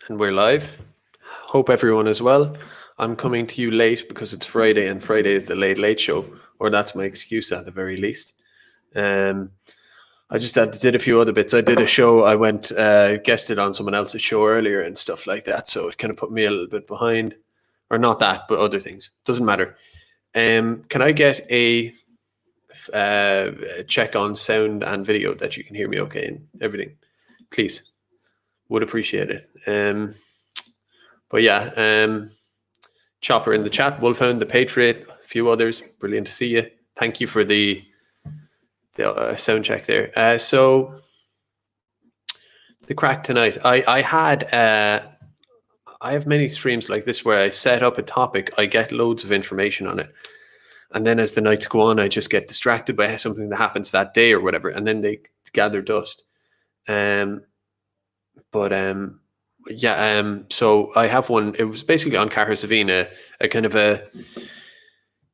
And we're live. Hope everyone is well. I'm coming to you late because it's Friday and Friday is the late show, or that's my excuse at the very least. I just did a few other bits. I did a show. I went guested on someone else's show earlier and stuff like that. So it kind of put me a little bit behind, or not that, but other things. Doesn't matter. Can I get a check on sound and video that you can hear me okay and everything, please? Would appreciate it. But yeah, Chopper in the chat, Wolfhound, the Patriot, a few others. Brilliant to see you. Thank you for the sound check there. So the crack tonight. I have many streams like this where I set up a topic, I get loads of information on it, and then as the nights go on, I just get distracted by something that happens that day or whatever, and then they gather dust. So I have one. It was basically on Cahersiveen, a kind of a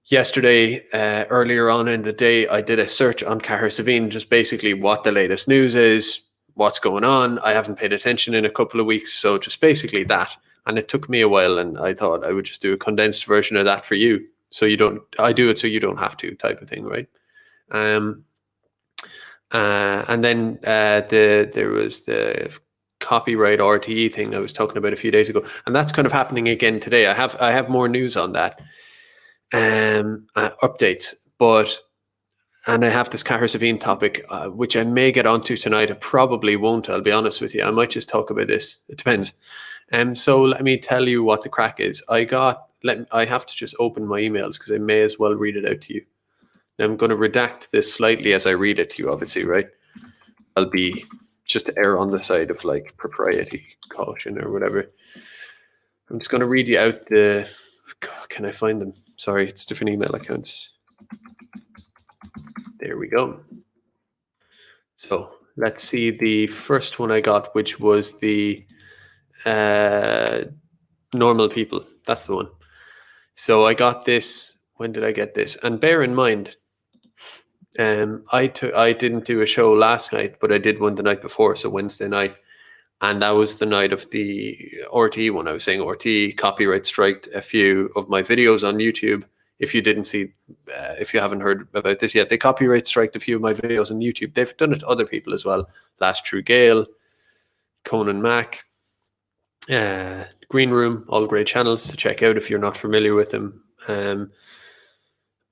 yesterday, earlier on in the day, I did a search on Cahersiveen, just basically what the latest news is, what's going on. I haven't paid attention in a couple of weeks, so just basically that. And it took me a while, and I thought I would just do a condensed version of that for you, so you don't. I do it so you don't have to, type of thing, right? And then there was the copyright RTE thing I was talking about a few days ago, and that's kind of happening again today. I have more news on that, updates, and I have this Cahersiveen topic, which I may get onto tonight. I probably won't, I'll be honest with you. I might just talk about this. It depends. So let me tell you what the crack is. I have to just open my emails because I may as well read it out to you. Now, I'm going to redact this slightly as I read it to you, obviously, right? I'll be just to err on the side of like propriety caution or whatever. I'm just going to read you out the. God, can I find them? Sorry, it's different email accounts. There we go. So let's see the first one I got, which was the normal people. That's the one. So I got this. When did I get this? And bear in mind, I didn't do a show last night, but I did one the night before, so Wednesday night, and that was the night of the RTE one. I was saying RTE copyright striked a few of my videos on YouTube. If you didn't see, if you haven't heard about this yet, they copyright striked a few of my videos on YouTube. They've done it to other people as well. Last True Gale, Conan Mac, Green Room, all great channels to check out if you're not familiar with them.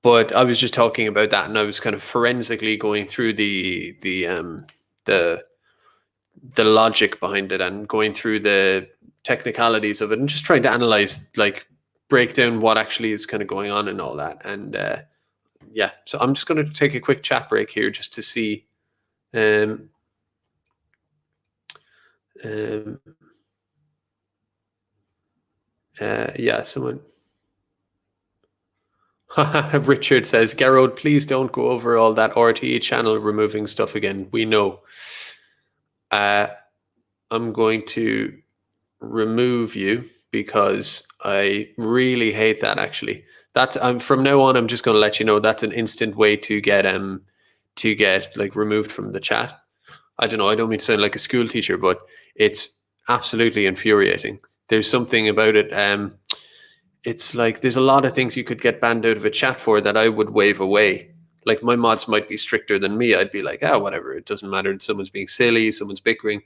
But I was just talking about that, and I was kind of forensically going through the logic behind it and going through the technicalities of it and just trying to analyze, like, break down what actually is kind of going on and all that. And yeah, so I'm just going to take a quick chat break here just to see. Yeah, someone. Richard says, Garrod, please don't go over all that RTE channel removing stuff again. We know. I'm going to remove you because I really hate that, actually. That's from now on, I'm just going to let you know that's an instant way to get like removed from the chat. I don't know, I don't mean to sound like a school teacher, but it's absolutely infuriating. There's something about it. It's like there's a lot of things you could get banned out of a chat for that I would wave away. Like, my mods might be stricter than me. I'd be like, whatever, it doesn't matter. Someone's being silly, someone's bickering.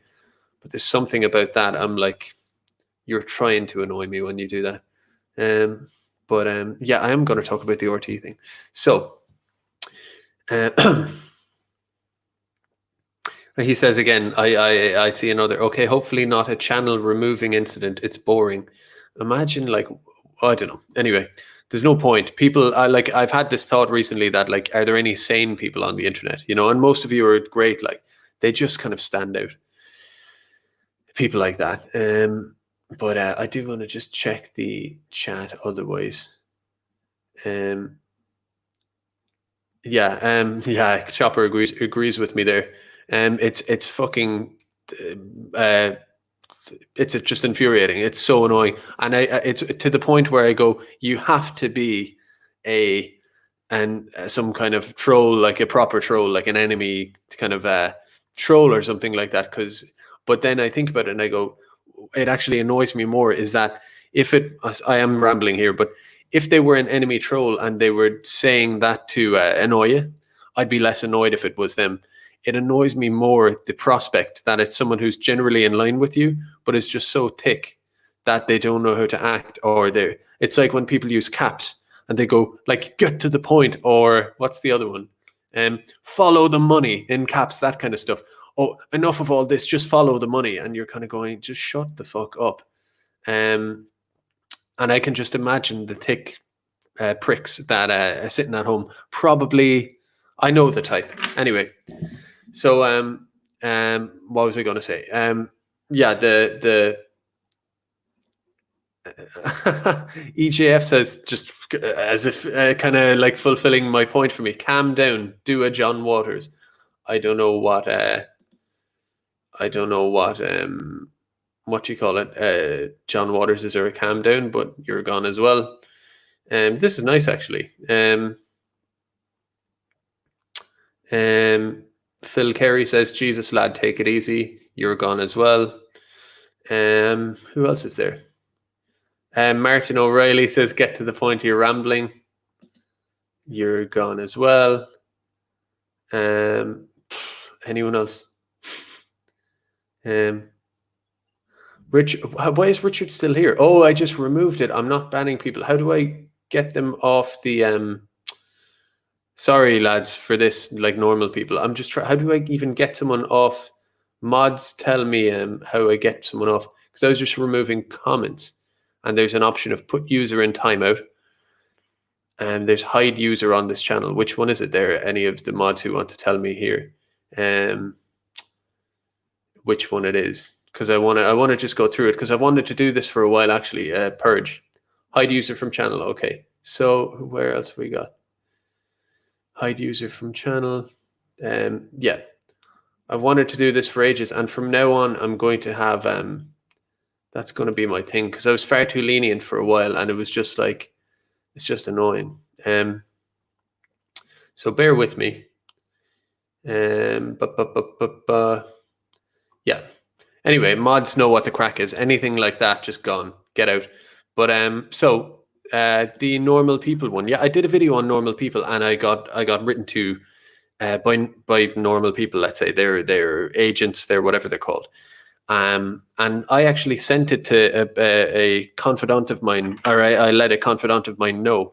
But there's something about that. I'm like, you're trying to annoy me when you do that. Yeah, I am going to talk about the RTE thing. So he says again, I see another. Okay, hopefully not a channel removing incident. It's boring. Imagine, like, I don't know. Anyway, there's no point. People are like, I've had this thought recently that, like, are there any sane people on the internet? You know, and most of you are great. Like, they just kind of stand out. People like that. But I do want to just check the chat otherwise. Yeah, Chopper agrees with me there. It's fucking it's just infuriating. It's so annoying, and it's to the point where I go, you have to be some kind of troll, like a proper troll, like an enemy kind of troll or something like that. But then I think about it and I go, it actually annoys me more is that I am rambling here, but if they were an enemy troll and they were saying that to annoy you, I'd be less annoyed if it was them. It annoys me more the prospect that it's someone who's generally in line with you, but is just so thick that they don't know how to act, or it's like when people use caps and they go like, get to the point, or what's the other one? Follow the money in caps, that kind of stuff. Oh, enough of all this, just follow the money. And you're kind of going, just shut the fuck up. And I can just imagine the thick pricks that are sitting at home. Probably, I know the type. Anyway, so what was I going to say? Yeah, the EJF says, just as if kind of like fulfilling my point for me, calm down, do a John Waters. I don't know what what you call it. John Waters is a calm down, but you're gone as well. This is nice actually. Phil Carey says, Jesus lad, take it easy. You're gone as well. Who else is there? Martin O'Reilly says, get to the point of your rambling. You're gone as well. Anyone else? Richard, why is Richard still here? Oh, I just removed it. I'm not banning people. How do I get them off the sorry lads for this, like normal people. I'm just trying, how do I even get someone off? Mods tell me how I get someone off, because I was just removing comments, and there's an option of put user in timeout, and there's hide user on this channel. Which one is it there? Any of the mods who want to tell me here which one it is, because I want to just go through it, because I wanted to do this for a while actually. Purge, hide user from channel. Okay, so where else have we got? Hide user from channel. Yeah, I've wanted to do this for ages, and from now on I'm going to have that's going to be my thing, because I was far too lenient for a while, and it was just like, it's just annoying. So bear with me. Yeah. Anyway, mods know what the crack is. Anything like that, just gone. Get out. But so the normal people one. Yeah, I did a video on normal people, and I got written to by normal people. Let's say they're agents, they're whatever they're called. And I actually sent it to a confidant of mine, or I let a confidant of mine know.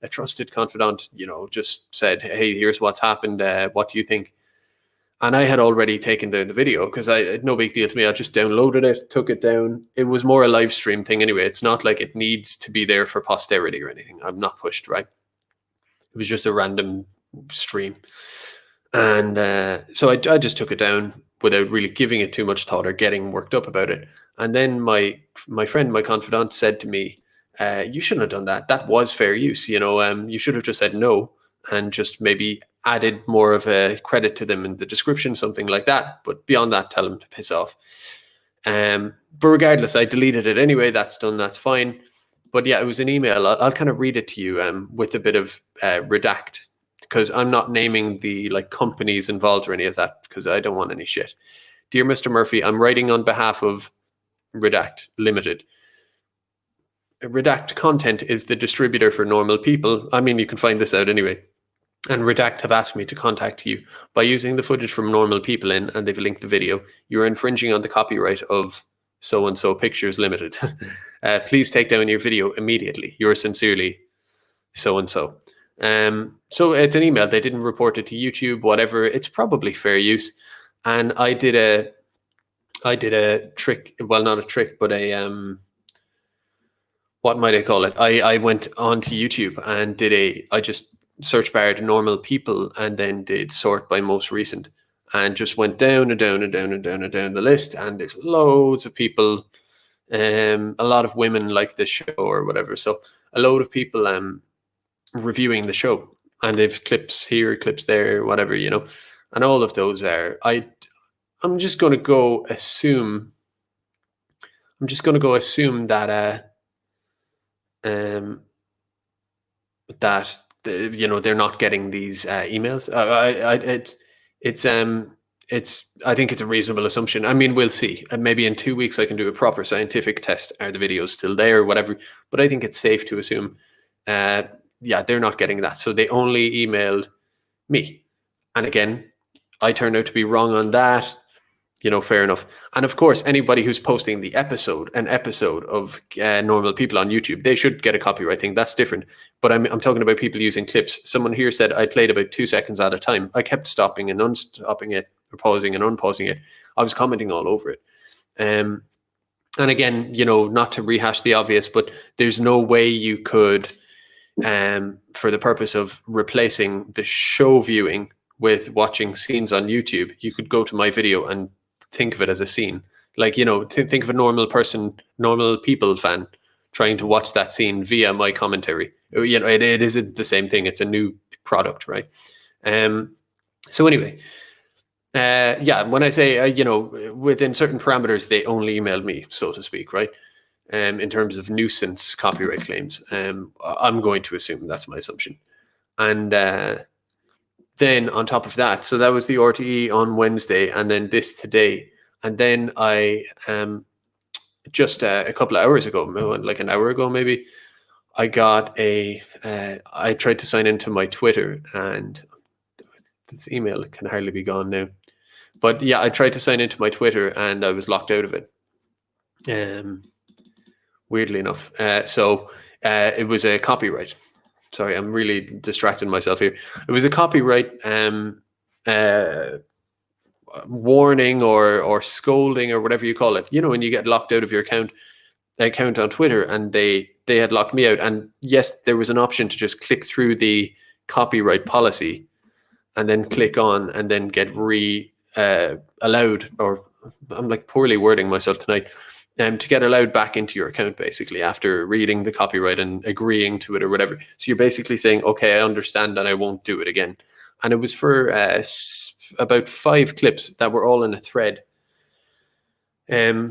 A trusted confidant, just said, hey, here's what's happened. What do you think? And I had already taken down the video, because no big deal to me. I just downloaded it, took it down. It was more a live stream thing anyway. It's not like it needs to be there for posterity or anything. I'm not pushed, right? It was just a random stream. And so I just took it down without really giving it too much thought or getting worked up about it. And then my friend, my confidant, said to me, you shouldn't have done that. That was fair use. You should have just said no, and just maybe added more of a credit to them in the description, something like that. But beyond that, tell them to piss off. But regardless, I deleted it anyway. That's done. That's fine. But yeah, it was an email. I'll kind of read it to you with a bit of redact, because I'm not naming the companies involved or any of that, because I don't want any shit. Dear Mr. Murphy, I'm writing on behalf of Redact Limited. Redact Content is the distributor for normal people. I mean, you can find this out anyway. And Redact have asked me to contact you. By using the footage from normal people and they've linked the video, you are infringing on the copyright of so-and-so Pictures Limited. Please take down your video immediately. Yours sincerely, so-and-so. So it's an email. They didn't report it to YouTube, whatever. It's probably fair use. And I did a trick. Well, not a trick, but a what might I call it? I went onto YouTube and I just search barred normal people, and then did sort by most recent, and just went down and down and down and down and down the list. And there's loads of people, a lot of women like this show or whatever. So a load of people reviewing the show, and they've clips here, clips there, whatever, and all of those are, I'm just going to go assume that that they're not getting these emails. I think it's a reasonable assumption. I mean, we'll see. And maybe in 2 weeks I can do a proper scientific test. Are the videos still there or whatever? But I think it's safe to assume, yeah, they're not getting that. So they only emailed me. And again, I turned out to be wrong on that. Fair enough. And of course, anybody who's posting an episode of normal people on YouTube, they should get a copyright thing. That's different. But I'm talking about people using clips. Someone here said I played about 2 seconds at a time. I kept stopping and unstopping it, or pausing and unpausing it. I was commenting all over it. And again, not to rehash the obvious, but there's no way you could, for the purpose of replacing the show viewing with watching scenes on YouTube, you could go to my video and think of it as a scene. Like, think of a normal people fan trying to watch that scene via my commentary. It isn't the same thing. It's a new product, right? So anyway, yeah, when I say, within certain parameters, they only emailed me, so to speak, right? In terms of nuisance copyright claims, I'm going to assume that's my assumption. And then on top of that, so that was the RTE on Wednesday, and then this today. And then I just a couple of hours ago, like an hour ago maybe, I got I tried to sign into my Twitter, and this email can hardly be gone now. But yeah, I tried to sign into my Twitter and I was locked out of it. Weirdly enough. So it was a copyright. Sorry, I'm really distracting myself here. It was a copyright warning or scolding or whatever you call it. When you get locked out of your account on Twitter, and they had locked me out. And yes, there was an option to just click through the copyright policy and then click on and then get allowed, or I'm like poorly wording myself tonight, to get allowed back into your account, basically, after reading the copyright and agreeing to it or whatever. So you're basically saying, okay, I understand and I won't do it again. And it was for about 5 clips that were all in a thread from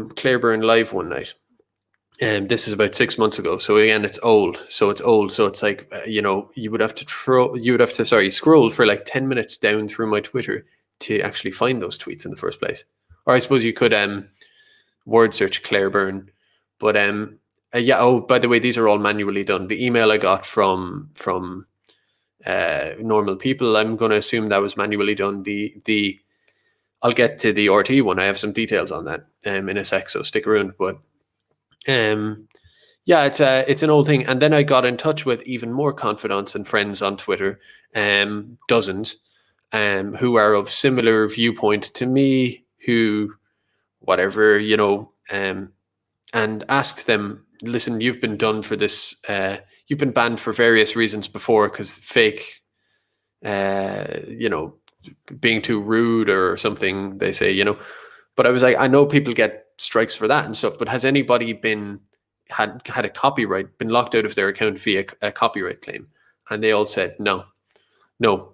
Clareburn Live one night. And this is about 6 months ago. So again, it's old. So it's like, you would have to scroll for like 10 minutes down through my Twitter to actually find those tweets in the first place. Or I suppose you could word search Clareburn. But yeah, oh, by the way, these are all manually done. The email I got from normal people, I'm going to assume that was manually done. I'll get to the RTE one. I have some details on that in a sec, so stick around. But yeah, it's an old thing. And then I got in touch with even more confidants and friends on Twitter, dozens, who are of similar viewpoint to me, who whatever, and asked them, listen, you've been done for this, you've been banned for various reasons before, because fake, being too rude or something, they say, but I was like, I know people get strikes for that and stuff, but has anybody had a copyright, been locked out of their account via a copyright claim? And they all said no.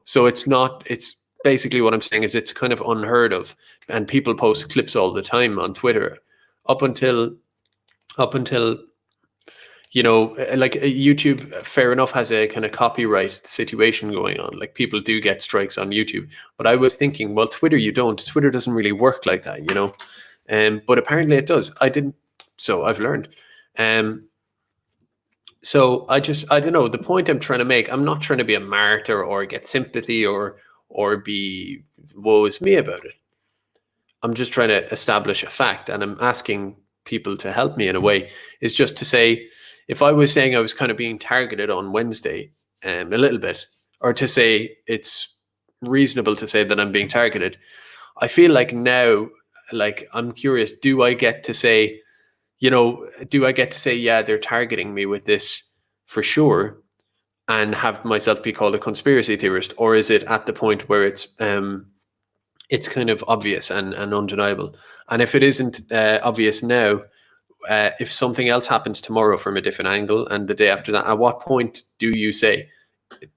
So it's basically what I'm saying is it's kind of unheard of, and people post clips all the time on Twitter up until like YouTube, fair enough, has a kind of copyright situation going on. Like people do get strikes on YouTube, but I was thinking, well, Twitter, you don't. Twitter doesn't really work like that, but apparently it does. I didn't, so I've learned. So I don't know. The point I'm trying to make, I'm not trying to be a martyr or get sympathy or be woe is me about it. I'm just trying to establish a fact, and I'm asking people to help me in a way. Is just to say, if I was saying I was kind of being targeted on Wednesday, a little bit, or to say it's reasonable to say that I'm being targeted, I feel like now, like, I'm curious, do I get to say, yeah, they're targeting me with this for sure, and have myself be called a conspiracy theorist? Or is it at the point where it's kind of obvious and undeniable? And if it isn't obvious now, if something else happens tomorrow from a different angle, and the day after that, at what point do you say,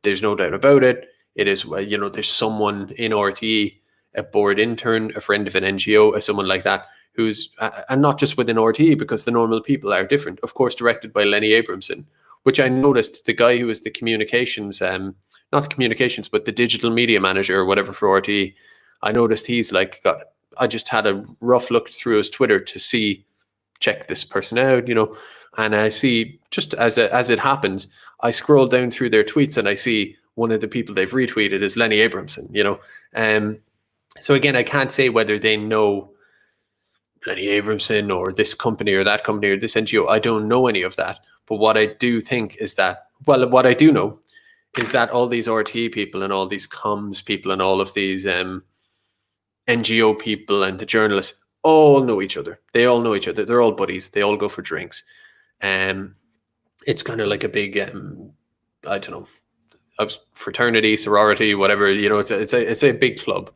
there's no doubt about it, it is, there's someone in RTE, a board intern, a friend of an NGO, someone like that, who's, and not just within RTE, because the normal people are different, of course, directed by Lenny Abramson, which I noticed the guy who was the communications, not the communications, but the digital media manager or whatever for RTE, I noticed he's like I just had a rough look through his Twitter to check this person out, and I see, just as it happens, I scroll down through their tweets and I see one of the people they've retweeted is Lenny Abramson, so again, I can't say whether they know Lenny Abramson or this company or that company or this NGO. I don't know any of that. But what I do think is that, well, what I do know is that all these RTE people and all these comms people and all of these NGO people and the journalists all know each other. They all know each other. They're all buddies. They all go for drinks. It's kind of like a big, I don't know, fraternity, sorority, whatever. It's a big club.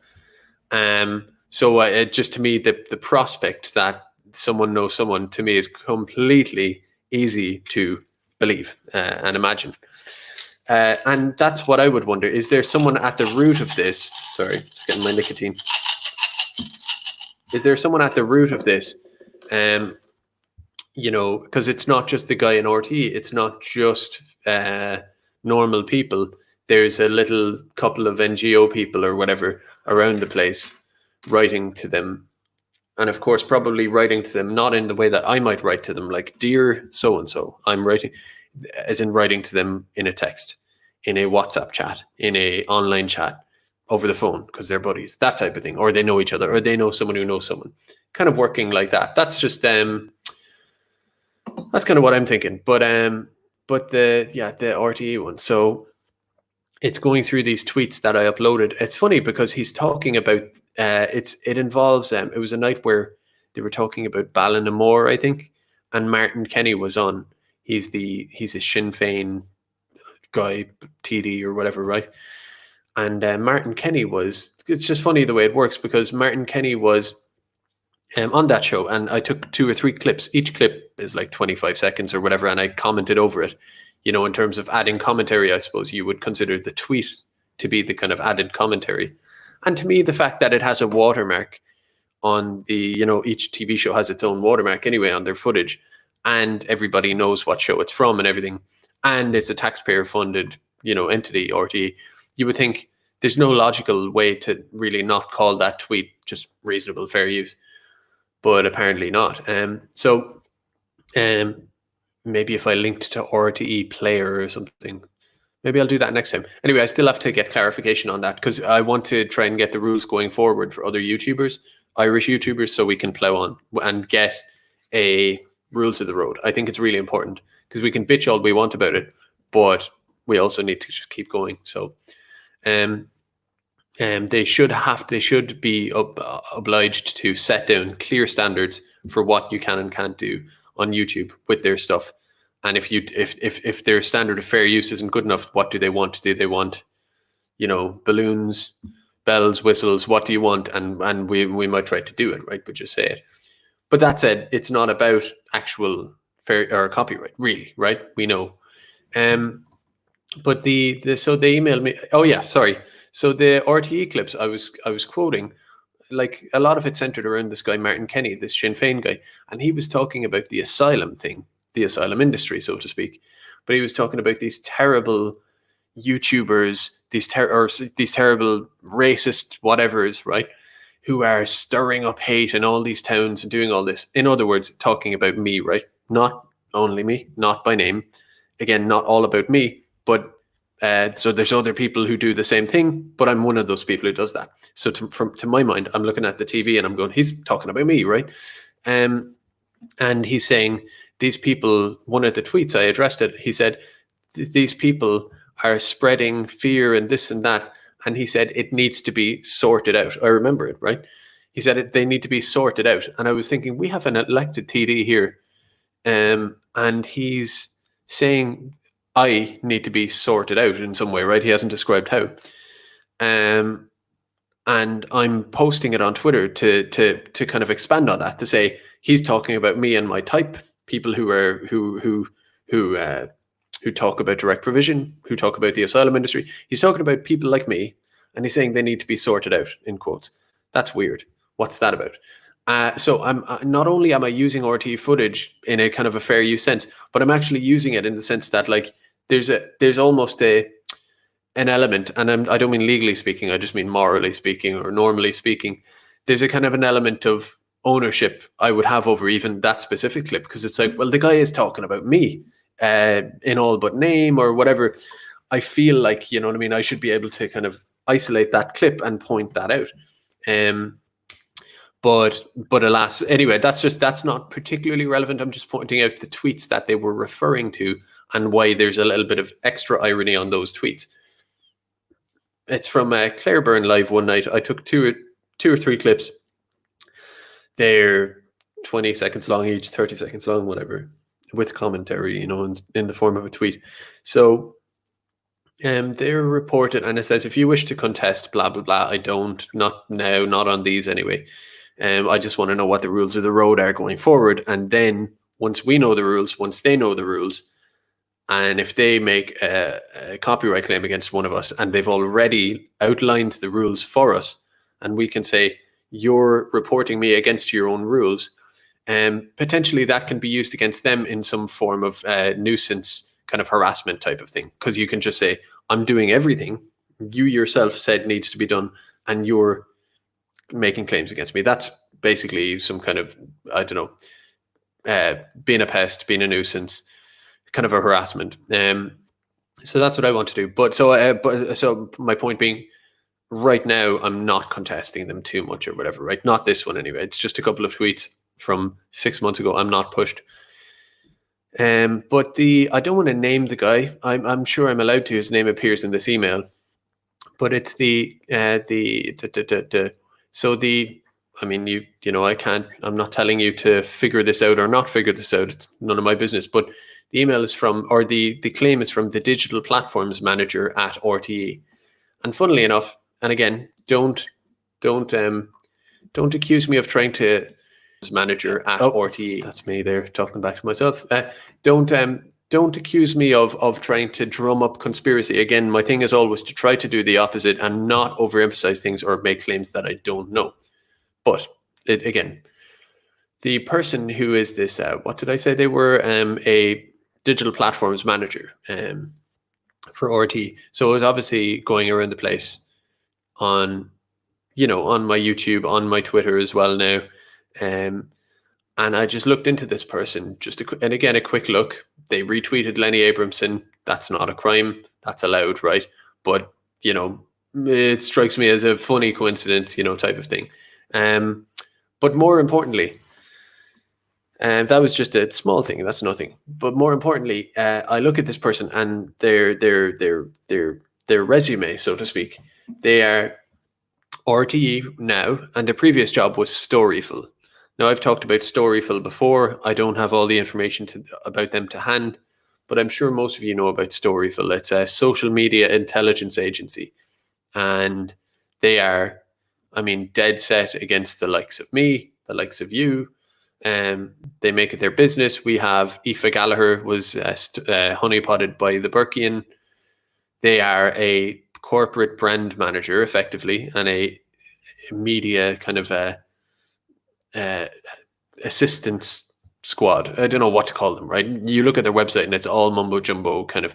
So just to me, the prospect that someone knows someone, to me, is completely easy to believe and imagine. And that's what I would wonder. Is there someone at the root of this? Sorry, just getting my nicotine. Is there someone at the root of this? Because it's not just the guy in RTE. It's not just normal people. There's a little couple of NGO people or whatever around the place writing to them. And of course, probably writing to them not in the way that I might write to them, like, dear so-and-so. I'm writing, as in writing to them in a text, in a WhatsApp chat, in a online chat, over the phone, because they're buddies, that type of thing. Or they know each other, or they know someone who knows someone. Kind of working like that. That's just, that's kind of what I'm thinking. But the RTE one. So it's going through these tweets that I uploaded. It's funny because he's talking about, it involves, it was a night where they were talking about Ballinamore, I think, and Martin Kenny was on. He's a Sinn Féin guy, TD or whatever, right? And Martin Kenny it's just funny the way it works, because Martin Kenny was on that show, and I took 2 or 3 clips. Each clip is like 25 seconds or whatever, and I commented over it. In terms of adding commentary, I suppose you would consider the tweet to be the kind of added commentary. And to me, the fact that it has a watermark on the, each TV show has its own watermark anyway on their footage, and everybody knows what show it's from and everything, and it's a taxpayer-funded, entity, RTE, you would think there's no logical way to really not call that tweet just reasonable, fair use. But apparently not. Maybe if I linked to RTE Player or something, maybe I'll do that next time. Anyway, I still have to get clarification on that, because I want to try and get the rules going forward for other YouTubers, Irish YouTubers, so we can plow on and get a rules of the road. I think it's really important, because we can bitch all we want about it, but we also need to just keep going. So they should be obliged to set down clear standards for what you can and can't do on YouTube with their stuff. And if their standard of fair use isn't good enough, what do they want? Do they want, balloons, bells, whistles? What do you want? And we might try to do it, right? But just say it. But that said, it's not about actual fair or copyright, really, right? We know. But so they emailed me. Oh yeah, sorry. So the RTE clips I was quoting, like, a lot of it centered around this guy Martin Kenny, this Sinn Féin guy, and he was talking about the asylum thing, the asylum industry, so to speak. But he was talking about these terrible YouTubers, these terrible racist whatevers, right, who are stirring up hate in all these towns and doing all this. In other words, talking about me, right? Not only me, not by name. Again, not all about me, but so there's other people who do the same thing, but I'm one of those people who does that. So to my mind, I'm looking at the TV and I'm going, he's talking about me, right? And he's saying, these people, one of the tweets I addressed it, he said, these people are spreading fear and this and that. And he said, it needs to be sorted out. I remember it, right? He said, they need to be sorted out. And I was thinking, we have an elected TD here. And he's saying, I need to be sorted out in some way, right? He hasn't described how. And I'm posting it on Twitter to kind of expand on that, to say he's talking about me and my type, people who talk about direct provision, who talk about the asylum industry. He's talking about people like me, and he's saying they need to be sorted out, in quotes. That's weird. What's that about? So I'm not only am I using RTE footage in a kind of a fair use sense, but I'm actually using it in the sense that, like, there's almost a an element, and I don't mean legally speaking, I just mean morally speaking or normally speaking, there's a kind of an element of ownership I would have over even that specific clip, because it's like, well, the guy is talking about me in all but name or whatever. I feel like, you know what I mean, I should be able to kind of isolate that clip and point that out. But alas, anyway, that's not particularly relevant. I'm just pointing out the tweets that they were referring to and why there's a little bit of extra irony on those tweets. It's from Claire Byrne Live one night. I took two or three clips. They're 20 seconds long each, 30 seconds long, whatever, with commentary, you know, in the form of a tweet. So they're reported, and it says, if you wish to contest, blah, blah, blah. I don't, not now, not on these anyway. I just want to know what the rules of the road are going forward. And then once we know the rules, once they know the rules, and if they make a copyright claim against one of us and they've already outlined the rules for us, and we can say, you're reporting me against your own rules, potentially that can be used against them in some form of nuisance kind of harassment type of thing. Because you can just say, I'm doing everything you yourself said needs to be done, and you're making claims against me. That's basically some kind of, I don't know, being a pest, being a nuisance, kind of a harassment. So that's what I want to do. But so my point being, right now I'm not contesting them too much or whatever, right? Not this one anyway. It's just a couple of tweets from 6 months ago. I'm not pushed. But I don't want to name the guy. I'm sure I'm allowed to. His name appears in this email. But it's I mean, you know, I'm not telling you to figure this out or not figure this out. It's none of my business. But the email is from, or the claim is from the digital platforms manager at RTE. And funnily enough, and again, don't accuse me of trying to manager at RTE. That's me there talking back to myself. Don't accuse me of trying to drum up conspiracy. Again, my thing is always to try to do the opposite and not overemphasize things or make claims that I don't know. But again, the person who is this, what did I say? They were a digital platforms manager for RTE. So it was obviously going around the place on, you know, on my YouTube, on my Twitter as well now. And I just looked into this person, and again, a quick look. They retweeted Lenny Abramson. That's not a crime. That's allowed, right? But, you know, it strikes me as a funny coincidence, you know, type of thing. But more importantly, that was just a small thing. That's nothing. But more importantly, I look at this person and their resume, so to speak. They are RTE now, and their previous job was Storyful. Now, I've talked about Storyful before. I don't have all the information about them to hand, but I'm sure most of you know about Storyful. It's a social media intelligence agency, and they are, I mean, dead set against the likes of me, the likes of you. They make it their business. We have Aoife Gallagher was honeypotted by the Burkean. They are a corporate brand manager, effectively, and a media kind of assistance squad. I don't know what to call them, right? You look at their website and it's all mumbo jumbo kind of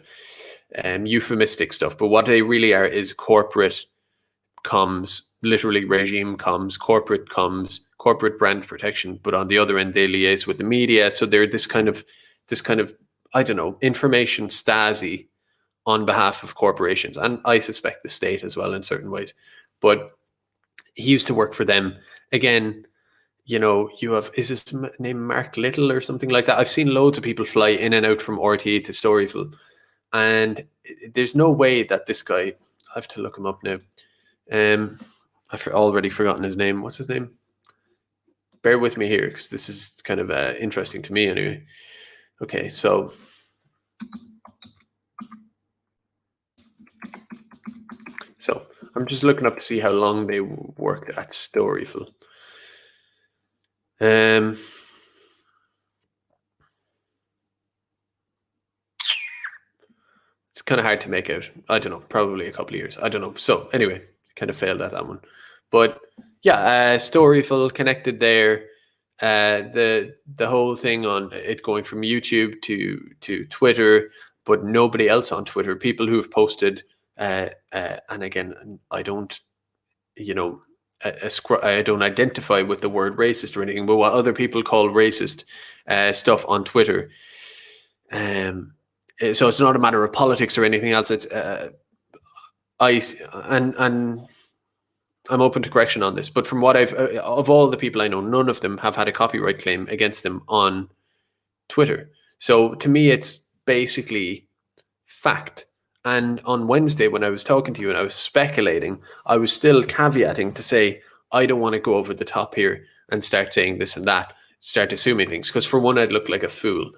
euphemistic stuff. But what they really are is corporate comms, literally regime comms, corporate brand protection. But on the other end, they liaise with the media. So they're this kind of, I don't know, information Stasi on behalf of corporations, and I suspect the state as well in certain ways. But he used to work for them. Again, you know, you have, is his name Mark Little or something like that? I've seen loads of people fly in and out from RTE to Storyful, and there's no way that this guy, I have to look him up now. I've already forgotten his name. What's his name? Bear with me here, because this is kind of interesting to me anyway. Okay, so I'm just looking up to see how long they worked at Storyful. It's kind of hard to make out. I don't know, probably a couple of years. I don't know. So anyway, kind of failed at that one. But yeah, Storyful connected there. The whole thing on it going from YouTube to Twitter, but nobody else on Twitter. People who've posted And again, I don't, you know, I don't identify with the word racist or anything, but what other people call racist stuff on Twitter. So it's not a matter of politics or anything else. It's and I'm open to correction on this, but from what I've of all the people I know, none of them have had a copyright claim against them on Twitter. So to me, it's basically fact. And on Wednesday, when I was talking to you and I was speculating, I was still caveating to say, I don't want to go over the top here and start saying this and that, start assuming things. Because for one, I'd look like a fool.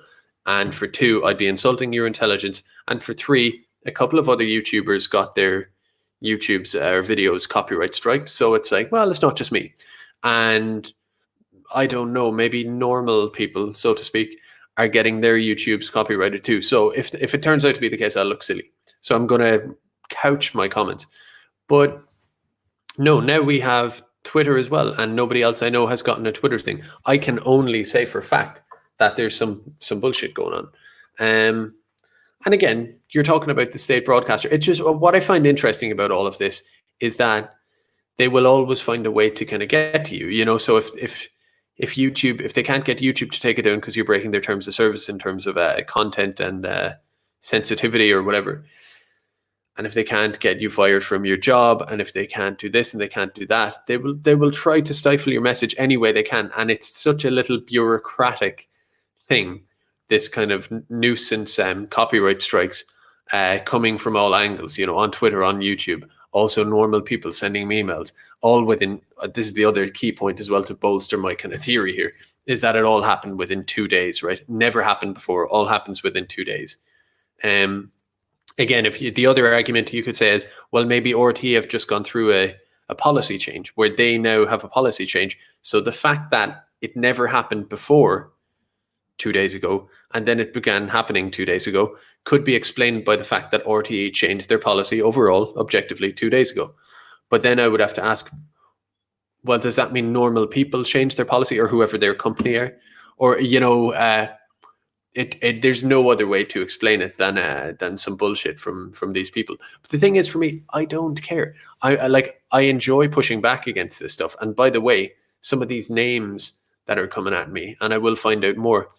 And for two, I'd be insulting your intelligence. And for three, a couple of other YouTubers got their YouTube's videos copyright striked. So it's like, well, it's not just me. And I don't know, maybe normal people, so to speak, are getting their YouTubes copyrighted too. So if it turns out to be the case, I'll look silly. So I'm going to couch my comments. But no, now we have Twitter as well, and nobody else I know has gotten a Twitter thing. I can only say for fact that there's some bullshit going on. And again, you're talking about the state broadcaster. It's just what I find interesting about all of this is that they will always find a way to kind of get to you. You know, so if YouTube, if they can't get YouTube to take it down because you're breaking their terms of service in terms of content and sensitivity or whatever, and if they can't get you fired from your job, and if they can't do this and they can't do that, they will try to stifle your message any way they can. And it's such a little bureaucratic thing, this kind of nuisance copyright strikes coming from all angles, you know, on Twitter, on YouTube, also normal people sending me emails, all within, this is the other key point as well to bolster my kind of theory here, is that it all happened within 2 days, right? Never happened before, all happens within 2 days. Again, the other argument you could say is, well, maybe RTE have just gone through a policy change where they now have a policy change. So the fact that it never happened before 2 days ago, and then it began happening 2 days ago, could be explained by the fact that RTE changed their policy overall, objectively, 2 days ago. But then I would have to ask, well, does that mean normal people change their policy, or whoever their company are? Or, you know, there's no other way to explain it than some bullshit from these people. But the thing is, for me, I don't care. I enjoy pushing back against this stuff. And by the way, some of these names that are coming at me, and I will find out more,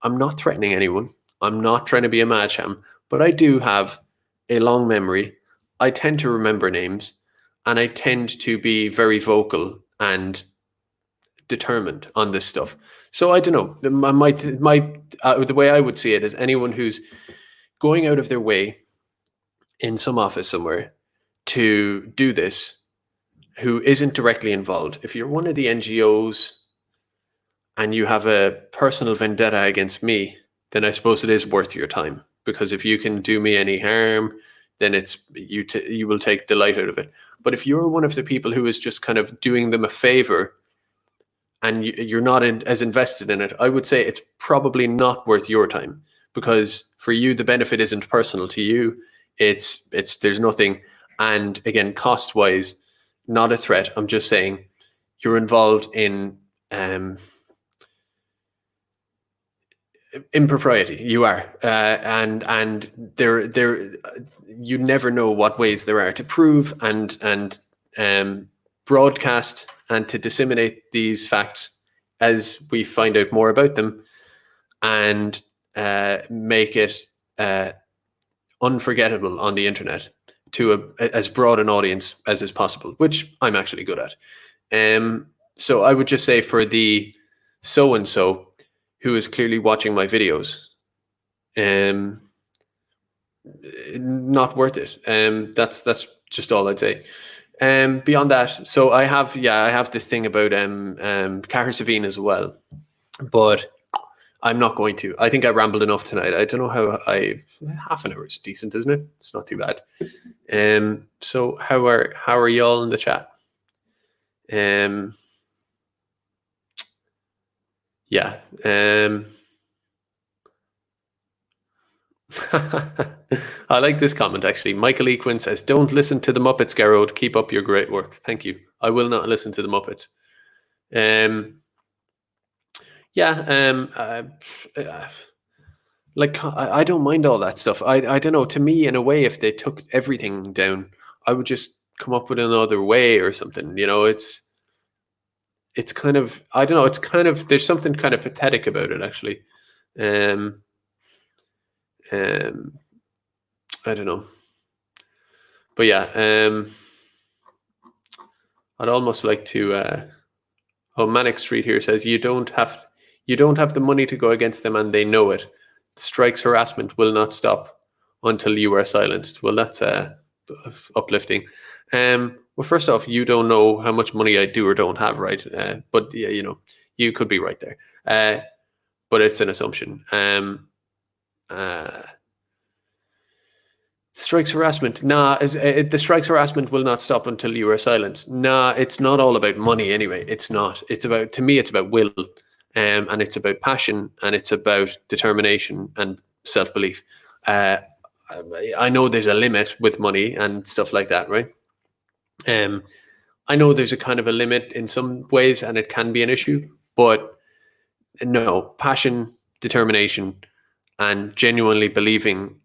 I'm not threatening anyone. I'm not trying to be a madsham, but I do have a long memory. I tend to remember names, and I tend to be very vocal and determined on this stuff. So I don't know. The way I would see it is anyone who's going out of their way in some office somewhere to do this, who isn't directly involved. If you're one of the NGOs and you have a personal vendetta against me, then I suppose it is worth your time. Because if you can do me any harm, then it's you will take delight out of it. But if you're one of the people who is just kind of doing them a favor, and you're not as invested in it, I would say it's probably not worth your time, because for you, the benefit isn't personal to you. It's there's nothing. And again, cost wise, not a threat. I'm just saying you're involved in impropriety. You are, and there you never know what ways there are to prove and broadcast and to disseminate these facts as we find out more about them, and make it unforgettable on the internet to as broad an audience as is possible, which I'm actually good at. So I would just say, for the so-and-so who is clearly watching my videos, not worth it. That's just all I'd say. Beyond that, so I have this thing about Cara Savine as well, but I'm not going to. I think I rambled enough tonight. I don't know how half an hour is decent, isn't it? It's not too bad. So how are y'all in the chat? Yeah. I like this comment, actually. Michael Equin says, don't listen to the Muppets, Garrod. Keep up your great work. Thank you. I will not listen to the Muppets. Like, I don't mind all that stuff. I don't know. To me, in a way, if they took everything down, I would just come up with another way or something. It's kind of, I don't know. It's kind of, there's something kind of pathetic about it, actually. Um, um, I don't know. But yeah, I'd almost like to. Manic Street here says you don't have the money to go against them, and they know it. Strikes harassment will not stop until you are silenced. Well, that's uplifting. Well, first off, you don't know how much money I do or don't have, right? But yeah, you could be right there. But it's an assumption. Strikes harassment. Nah, the strikes harassment will not stop until you are silenced. Nah, it's not all about money anyway. It's not. It's about, to me, it's about will, and it's about passion, and it's about determination and self-belief. I know there's a limit with money and stuff like that, right? I know there's a kind of a limit in some ways, and it can be an issue. But no, passion, determination, and genuinely believing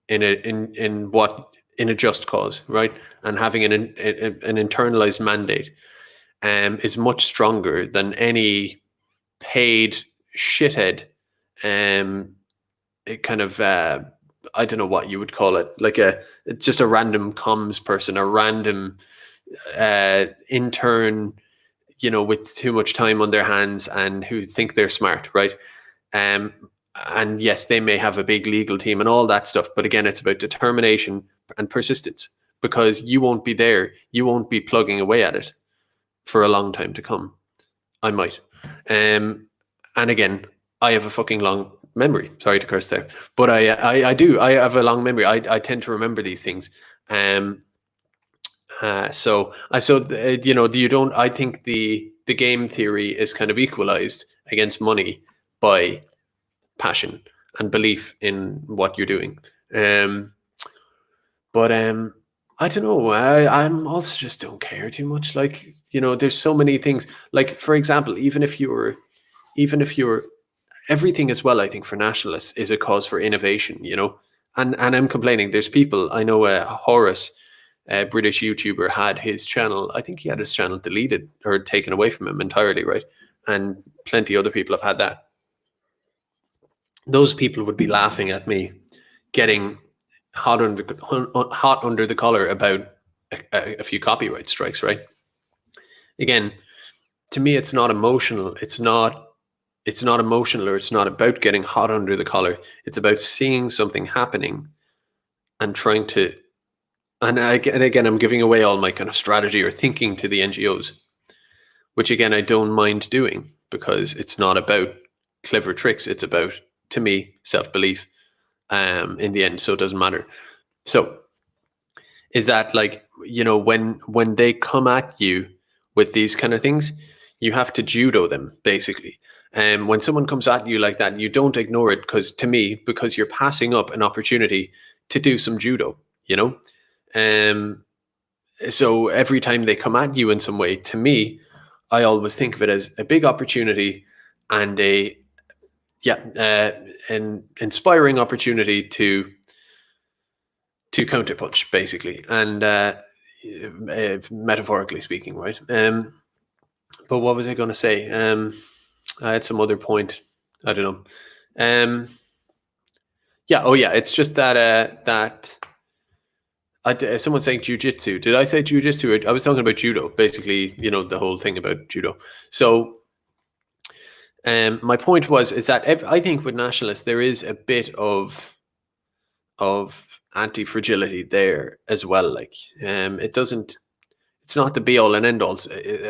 in a just cause, right? And having an internalized mandate is much stronger than any paid shithead. It kind of I don't know what you would call it, like just a random comms person, a random intern, with too much time on their hands and who think they're smart, right? And yes, they may have a big legal team and all that stuff, but again, it's about determination and persistence, because you won't be there. You won't be plugging away at it for a long time to come. I might. And again, I have a fucking long memory. Sorry to curse there, but I do. I have a long memory. I tend to remember these things. You don't. I think the game theory is kind of equalized against money by passion and belief in what you're doing. But I don't know. I'm also just don't care too much. Like, there's so many things. Like, for example, even if you're everything as well, I think for nationalists is a cause for innovation. And I'm complaining. There's people I know. Horace, a British YouTuber, had his channel. I think he had his channel deleted or taken away from him entirely, right? And plenty other people have had that. Those people would be laughing at me getting hot under the collar about a few copyright strikes, right? Again, to me, it's not emotional. It's not emotional, or it's not about getting hot under the collar. It's about seeing something happening and trying to, and again, I'm giving away all my kind of strategy or thinking to the NGOs, which again, I don't mind doing, because it's not about clever tricks. It's about, to me, self-belief in the end. So it doesn't matter. So is that, like, when they come at you with these kind of things, you have to judo them, basically. And when someone comes at you like that, you don't ignore it, because you're passing up an opportunity to do some judo, so every time they come at you in some way, to me, I always think of it as a big opportunity and an inspiring opportunity to counterpunch, basically, and metaphorically speaking, right? But what was I going to say? I had some other point. I don't know. It's just that someone saying jujitsu. Did I say jujitsu? I was talking about judo, basically. The whole thing about judo. So. My point is that I think with nationalists there is a bit of anti-fragility there as well. Like, it's not the be all and end all.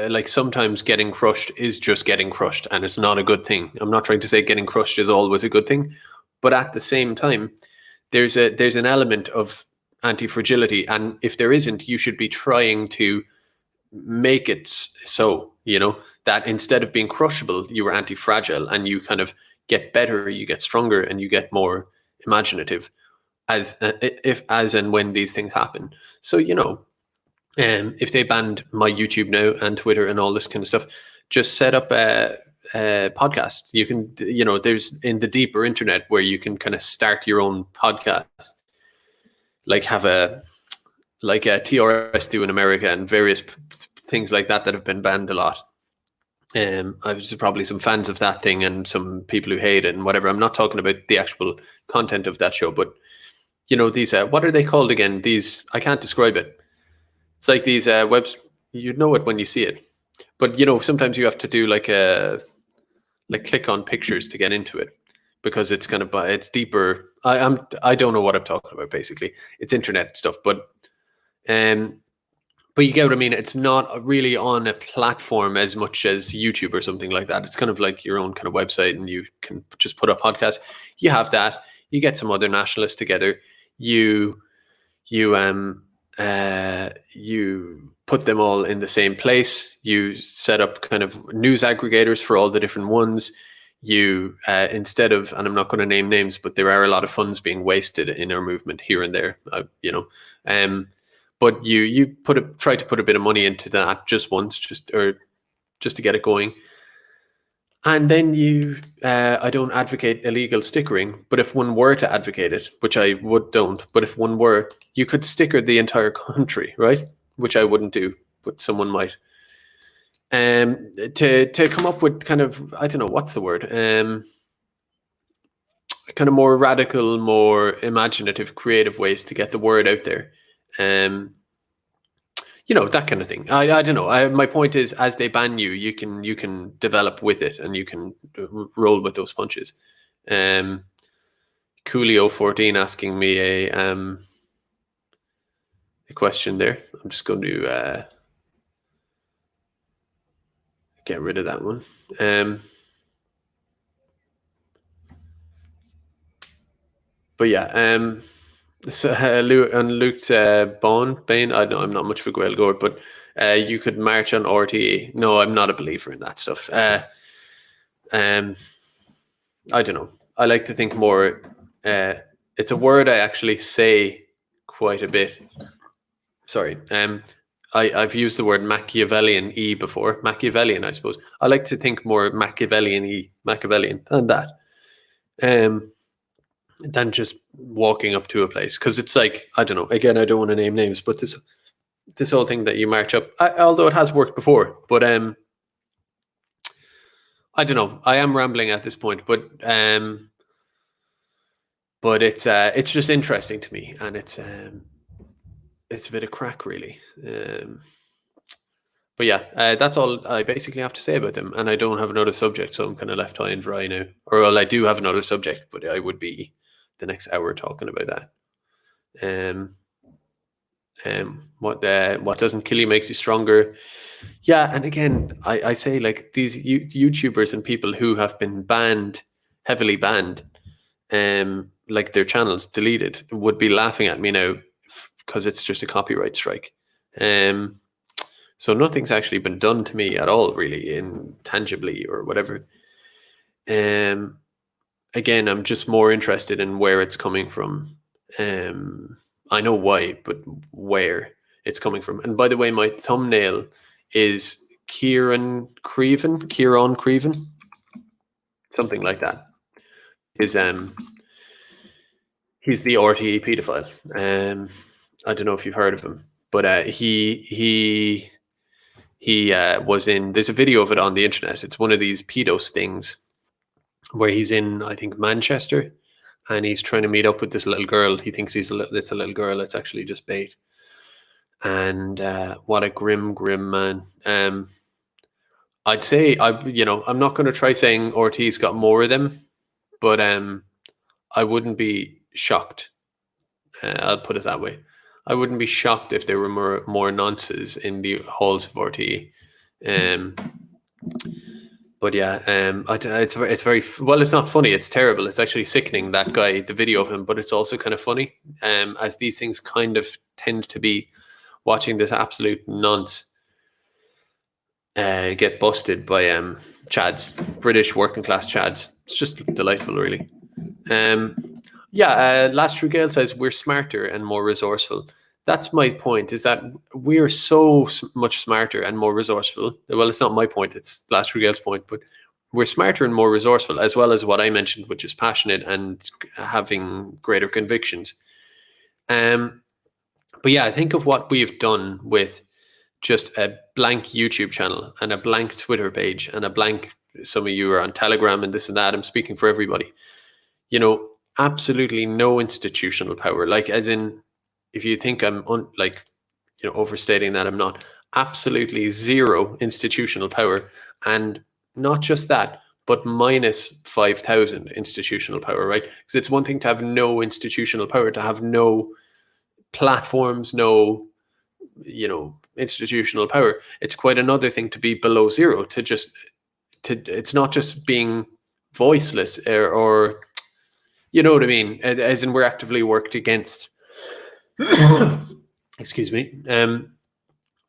Like, sometimes getting crushed is just getting crushed, and it's not a good thing. I'm not trying to say getting crushed is always a good thing, but at the same time, there's an element of anti-fragility, and if there isn't, you should be trying to make it so, that instead of being crushable, you were anti-fragile, and you kind of get better, you get stronger, and you get more imaginative as and when these things happen. So, if they banned my YouTube now and Twitter and all this kind of stuff, just set up podcasts. You can, there's in the deeper internet where you can kind of start your own podcast, like have a TRS do in America and various things like that have been banned a lot. I was probably some fans of that thing and some people who hate it and whatever. I'm not talking about the actual content of that show, but these what are they called again? These, I can't describe it. It's like these webs. You know it when you see it, but sometimes you have to do like click on pictures to get into it because it's it's deeper. I don't know what I'm talking about. Basically, it's internet stuff, but you get what I mean. It's not really on a platform as much as YouTube or something like that. It's kind of like your own kind of website, and you can just put up podcasts. You have that. You get some other nationalists together. You put them all in the same place. You set up kind of news aggregators for all the different ones. You instead of, and I'm not going to name names, but there are a lot of funds being wasted in our movement here and there. But you try to put a bit of money into that just once, just to get it going. And then I don't advocate illegal stickering, but if one were to advocate it, which I don't, but if one were, you could sticker the entire country, right? Which I wouldn't do, but someone might. To come up with kind of, I don't know, what's the word? Kind of more radical, more imaginative, creative ways to get the word out there. That kind of thing. I don't know. My point is, as they ban you, you can develop with it, and you can roll with those punches. Coolio14 asking me a question there. I'm just going to get rid of that one. But yeah. So Luke's Bain. I know I'm not much for Gael Gord, but you could march on RTE. No, I'm not a believer in that stuff. I don't know. I like to think more. It's a word I actually say quite a bit. Sorry. I've used the word Machiavellian before. Machiavellian, I suppose. I like to think more Machiavellian than that. Than just walking up to a place, because it's like, I don't know, again, I don't want to name names, but this whole thing that you march up, although it has worked before, but I don't know, I am rambling at this point, but it's just interesting to me, and it's a bit of crack, really. But yeah, that's all I basically have to say about them, and I don't have another subject, so I'm kind of left high and dry now. Or, well, I do have another subject, but I would be the next hour talking about that. What doesn't kill you makes you stronger. Yeah, and again, I say, like, these YouTubers and people who have been heavily banned, like their channels deleted, would be laughing at me now because it's just a copyright strike. So nothing's actually been done to me at all, really, intangibly or whatever. Again, I'm just more interested in where it's coming from. I know why, but where it's coming from. And by the way, my thumbnail is Kieran Creven, something like that. He's the RTE pedophile. I don't know if you've heard of him, but he was in. There's a video of it on the internet. It's one of these pedo stings, where he's in, I think, Manchester, and he's trying to meet up with this little girl. He thinks it's a little girl. It's actually just bait. And what a grim man. I'd say I'm not going to try saying Ortiz got more of them, but I wouldn't be shocked. I'll put it that way. I wouldn't be shocked if there were more nonces in the halls of RTE. But yeah, it's very well. It's not funny. It's terrible. It's actually sickening, that guy, the video of him. But it's also kind of funny, as these things kind of tend to be. Watching this absolute nonce get busted by chads, British working class chads. It's just delightful, really. Last True Gale says we're smarter and more resourceful. That's my point, is that we're so much smarter and more resourceful. Well, it's not my point, it's Last True Gale's point, but we're smarter and more resourceful, as well as what I mentioned, which is passionate and having greater convictions. But yeah, I think of what we've done with just a blank YouTube channel and a blank Twitter page and a blank, some of you are on Telegram and this and that. I'm speaking for everybody. You know, absolutely no institutional power. Like, as in, if you think I'm overstating that, I'm not. Absolutely zero institutional power. And not just that, but minus 5,000 institutional power, right? Because it's one thing to have no institutional power, to have no platforms, no, institutional power. It's quite another thing to be below zero, it's not just being voiceless, or you know what I mean? As in, we're actively worked against. Excuse me.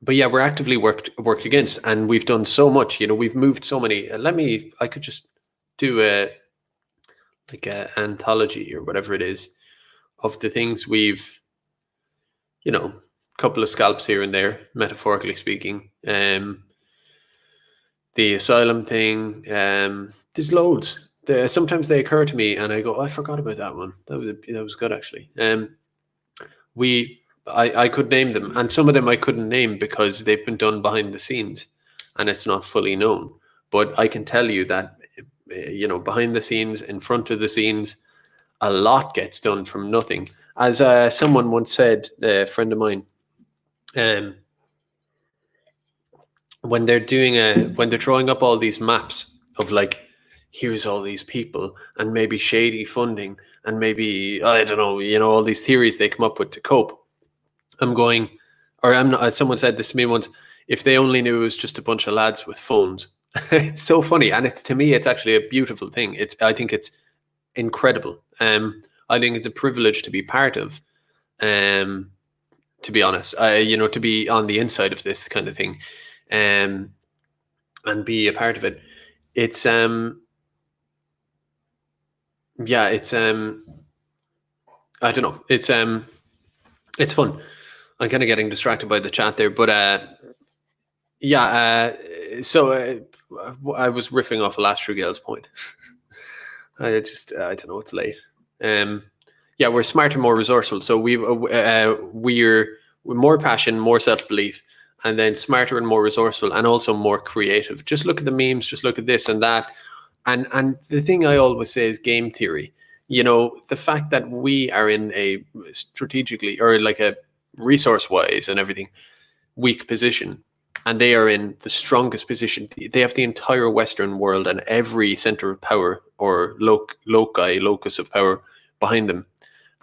But yeah, we're actively worked against, and we've done so much. We've moved so many. I could just do a anthology or whatever it is of the things we've, couple of scalps here and there, metaphorically speaking. The asylum thing. There's loads. Sometimes they occur to me, and I go, I forgot about that one. That was good, actually. I could name them, and some of them I couldn't name because they've been done behind the scenes, and it's not fully known. But I can tell you that, behind the scenes, in front of the scenes, a lot gets done from nothing. As someone once said, a friend of mine, when they're drawing up all these maps of, like, here's all these people and maybe shady funding and maybe, I don't know, all these theories they come up with to cope. I'm not, as someone said this to me once, if they only knew it was just a bunch of lads with phones. It's so funny, and to me it's actually a beautiful thing. I think it's incredible. I think it's a privilege to be part of. To be honest, to be on the inside of this kind of thing, and be a part of it. It's I don't know. It's fun. I'm kind of getting distracted by the chat there, but so I was riffing off Lastrugale's point. I don't know. It's late. We're smarter, more resourceful. So we're more passion, more self-belief, and then smarter and more resourceful, and also more creative. Just look at the memes. Just look at this and that. And the thing I always say is game theory. The fact that we are in a strategically, or like a resource-wise and everything, weak position, and they are in the strongest position. They have the entire Western world and every center of power, or locus of power behind them,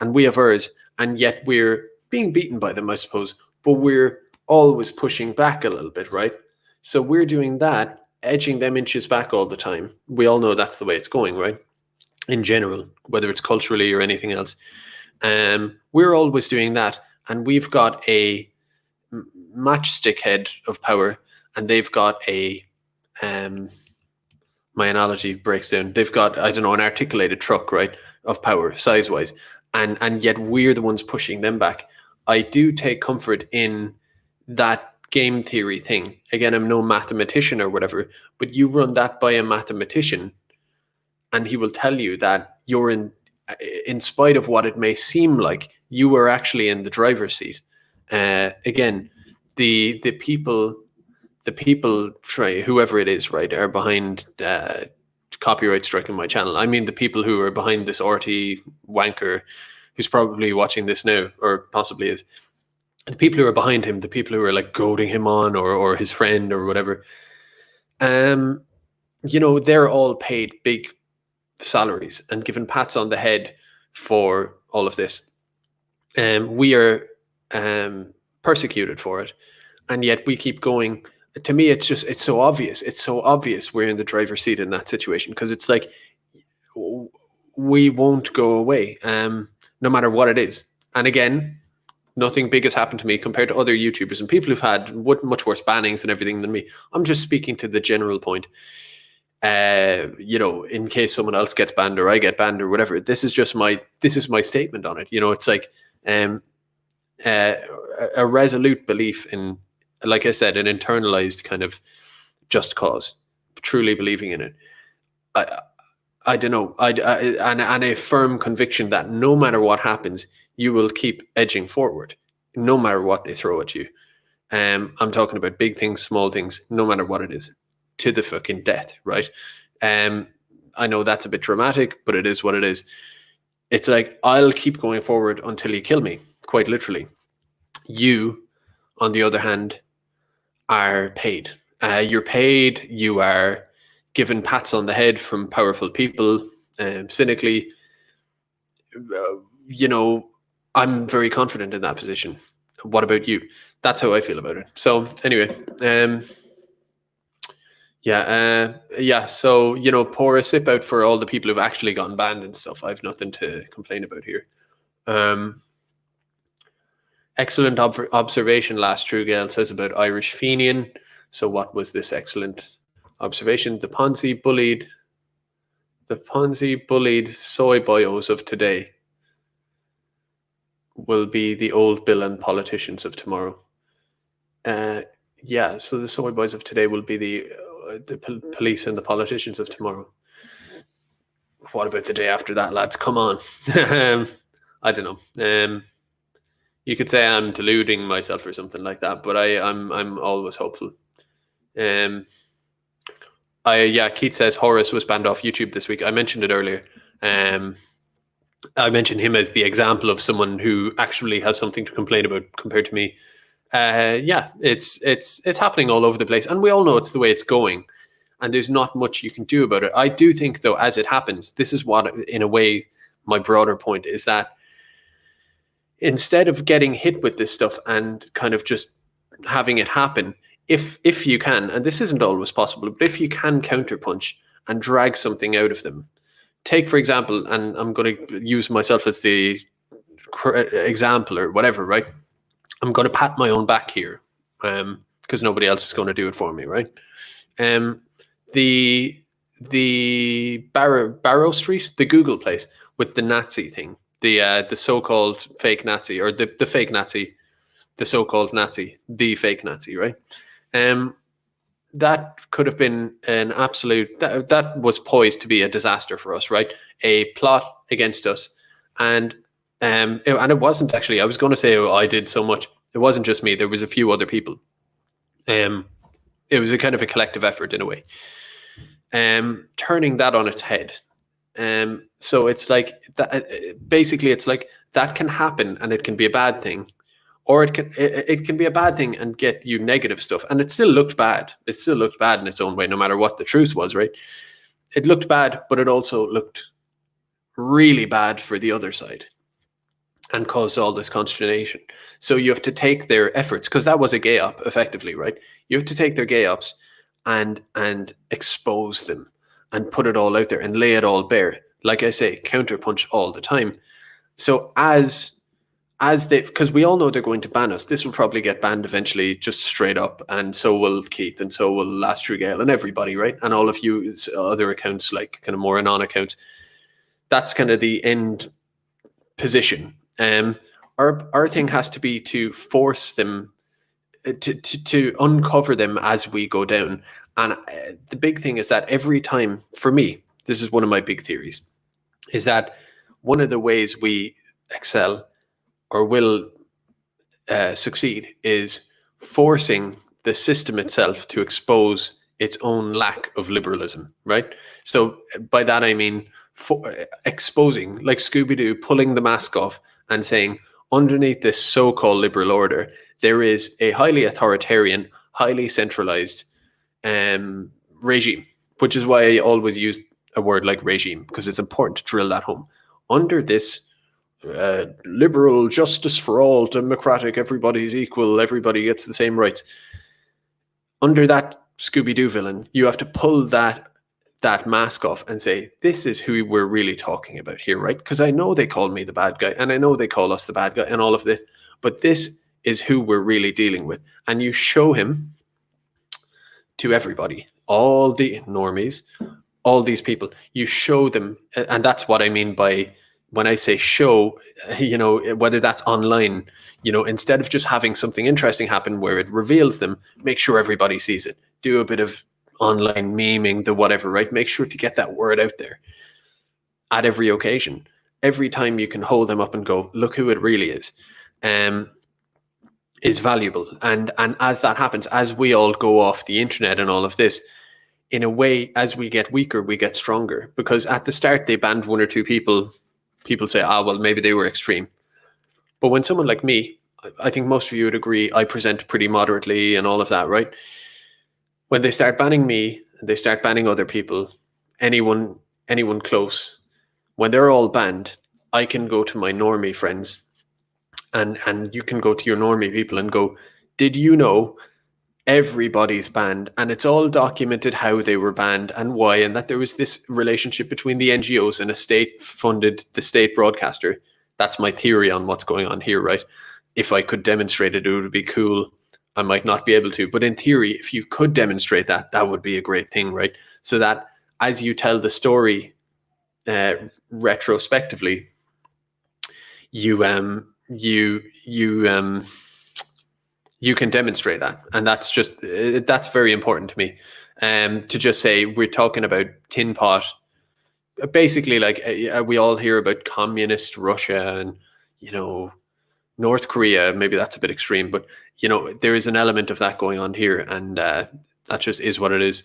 and we have ours, and yet we're being beaten by them, I suppose, but we're always pushing back a little bit, right? So we're doing that, edging them inches back all the time. We all know that's the way it's going, right? In general, whether it's culturally or anything else. We're always doing that, and we've got a matchstick head of power, and they've got a my analogy breaks down. They've got, I don't know, an articulated truck, right, of power size wise, and yet we're the ones pushing them back. I do take comfort in that game theory thing. Again, I'm no mathematician or whatever, but you run that by a mathematician, and he will tell you that you're in spite of what it may seem like, you are actually in the driver's seat. Again, the people try, whoever it is, right, are behind copyright striking my channel. I mean, the people who are behind this RTE wanker, who's probably watching this now, or possibly is, the people who are behind him, the people who are like goading him on, or his friend or whatever, they're all paid big salaries and given pats on the head for all of this. We are persecuted for it, and yet we keep going. To me, it's so obvious. It's so obvious we're in the driver's seat in that situation, because it's like, we won't go away, no matter what it is. And again, nothing big has happened to me compared to other YouTubers and people who've had much worse bannings and everything than me. I'm just speaking to the general point. In case someone else gets banned or I get banned or whatever, this is my statement on it. It's like a resolute belief in, like I said, an internalized kind of just cause, truly believing in it. I don't know. And a firm conviction that no matter what happens, you will keep edging forward, no matter what they throw at you. I'm talking about big things, small things, no matter what it is, to the fucking death, right? I know that's a bit dramatic, but it is what it is. It's like, I'll keep going forward until you kill me, quite literally. You, on the other hand, are paid. You're paid. You are given pats on the head from powerful people. Cynically, I'm very confident in that position. What about you? That's how I feel about it. So anyway, So pour a sip out for all the people who've actually gotten banned and stuff. I've nothing to complain about here. Excellent observation, last True Gale says about Irish Fenian. So what was this excellent observation? The Ponzi bullied soy boyos of today will be the old bill and politicians of tomorrow. So the soy boys of today will be the police and the politicians of tomorrow. What about the day after that, lads? Come on. I don't know. You could say I'm deluding myself or something like that, but I'm always hopeful. Keith says Horace was banned off YouTube this week. I mentioned it earlier. I mentioned him as the example of someone who actually has something to complain about compared to me. It's happening all over the place, and we all know it's the way it's going, and there's not much you can do about it. I do think, though, as it happens, this is what, in a way, my broader point is that instead of getting hit with this stuff and kind of just having it happen, if you can, and this isn't always possible, but if you can counterpunch and drag something out of them, take, for example, and I'm going to use myself as the example or whatever, right? I'm going to pat my own back here because nobody else is going to do it for me, right? The Barrow Street, the Google place with the Nazi thing, the so-called fake Nazi, or the fake Nazi, the so-called Nazi, the fake Nazi, right? That could have been an absolute, that was poised to be a disaster for us, right? A plot against us. And it wasn't actually, I was going to say, I did so much. It wasn't just me. There was a few other people. It was a kind of a collective effort in a way. Turning that on its head. So it's like, basically it's like that can happen and it can be a bad thing. Or it can be a bad thing and get you negative stuff. And it still looked bad. It still looked bad in its own way, no matter what the truth was, right? It looked bad, but it also looked really bad for the other side and caused all this consternation. So you have to take their efforts, because that was a gay op, effectively, right? You have to take their gay ops and expose them and put it all out there and lay it all bare. Like I say, counterpunch all the time. So as they, because we all know they're going to ban us, this will probably get banned eventually, just straight up, and so will Keith, and so will Last True Gale, and everybody, right? And all of you other accounts, like kind of more anon accounts. That's kind of the end position. Our thing has to be to force them to uncover them as we go down. And the big thing is that every time, for me, this is one of my big theories, is that one of the ways we excel or will succeed is forcing the system itself to expose its own lack of liberalism, right? So by that I mean exposing, like Scooby-Doo, pulling the mask off and saying, underneath this so-called liberal order, there is a highly authoritarian, highly centralized regime, which is why I always use a word like regime, because it's important to drill that home. Under this liberal, justice for all, democratic, everybody's equal, everybody gets the same rights. Under that Scooby-Doo villain, you have to pull that mask off and say, this is who we're really talking about here, right? Because I know they call me the bad guy, and I know they call us the bad guy and all of this, but this is who we're really dealing with. And you show him to everybody, all the normies, all these people, you show them, and that's what I mean by when I say show, whether that's online, instead of just having something interesting happen where it reveals them, make sure everybody sees it. Do a bit of online memeing, the whatever, right? Make sure to get that word out there at every occasion. Every time you can hold them up and go, look who it really is valuable. And as that happens, as we all go off the internet and all of this, in a way, as we get weaker, we get stronger. Because at the start, they banned one or two people. People say, well, maybe they were extreme. But when someone like me, I think most of you would agree, I present pretty moderately and all of that, right? When they start banning me, they start banning other people, anyone close, when they're all banned, I can go to my normie friends and you can go to your normie people and go, did you know everybody's banned, and it's all documented how they were banned and why, and that there was this relationship between the NGOs and the state broadcaster. That's my theory on what's going on here, right? If I could demonstrate it, it would be cool. I might not be able to, but in theory, if you could demonstrate that, that would be a great thing, right? So that as you tell the story retrospectively, you can demonstrate that, and that's very important to me. To just say we're talking about tin pot, basically, like we all hear about communist Russia and North Korea. Maybe that's a bit extreme, but there is an element of that going on here, and that just is what it is.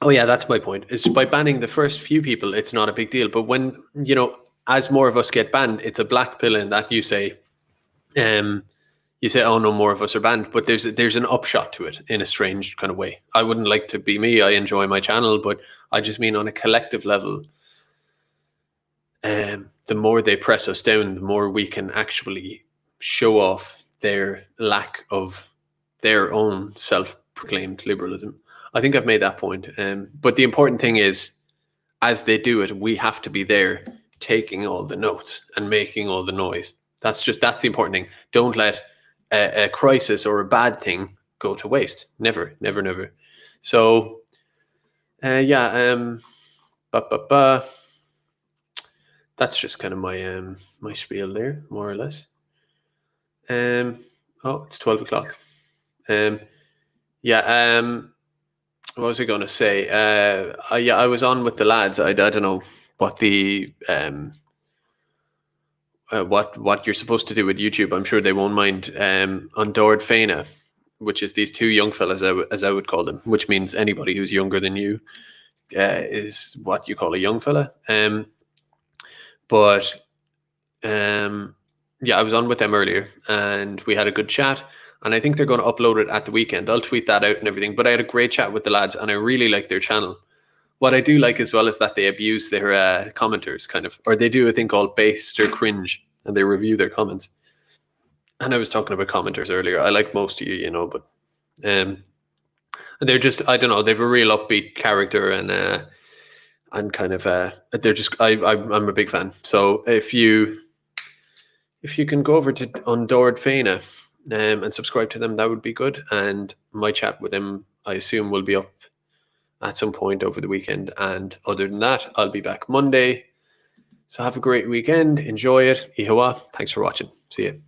Oh yeah, that's my point. Is by banning the first few people, it's not a big deal. But when as more of us get banned, it's a black pill in that you say, oh no, more of us are banned. But there's an upshot to it in a strange kind of way. I wouldn't like to be me. I enjoy my channel, but I just mean on a collective level. The more they press us down, the more we can actually show off their lack of their own self-proclaimed liberalism. I think I've made that point. But the important thing is, as they do it, we have to be there taking all the notes and making all the noise. That's the important thing. Don't let a crisis or a bad thing go to waste. Never, never, never. So, that's just kind of my my spiel there, more or less. Oh, it's 12 o'clock. What was I going to say? I was on with the lads. I don't know what the what you're supposed to do with YouTube. I'm sure they won't mind. On Dord Fena, which is these two young fellas, as I would call them, which means anybody who's younger than you is what you call a young fella. I was on with them earlier, and we had a good chat. And I think they're going to upload it at the weekend. I'll tweet that out and everything. But I had a great chat with the lads, and I really like their channel. What I do like as well is that they abuse their commenters, kind of, or they do a thing called based or cringe, and they review their comments. And I was talking about commenters earlier. I like most of you, but they're just, I don't know, they have a real upbeat character, and kind of they're just, I'm a big fan. So if you can go over to Dord Fena and subscribe to them, that would be good. And my chat with them, I assume, will be up at some point over the weekend. And other than that, I'll be back Monday. So have a great weekend. Enjoy it. Ihawa. Thanks for watching. See you.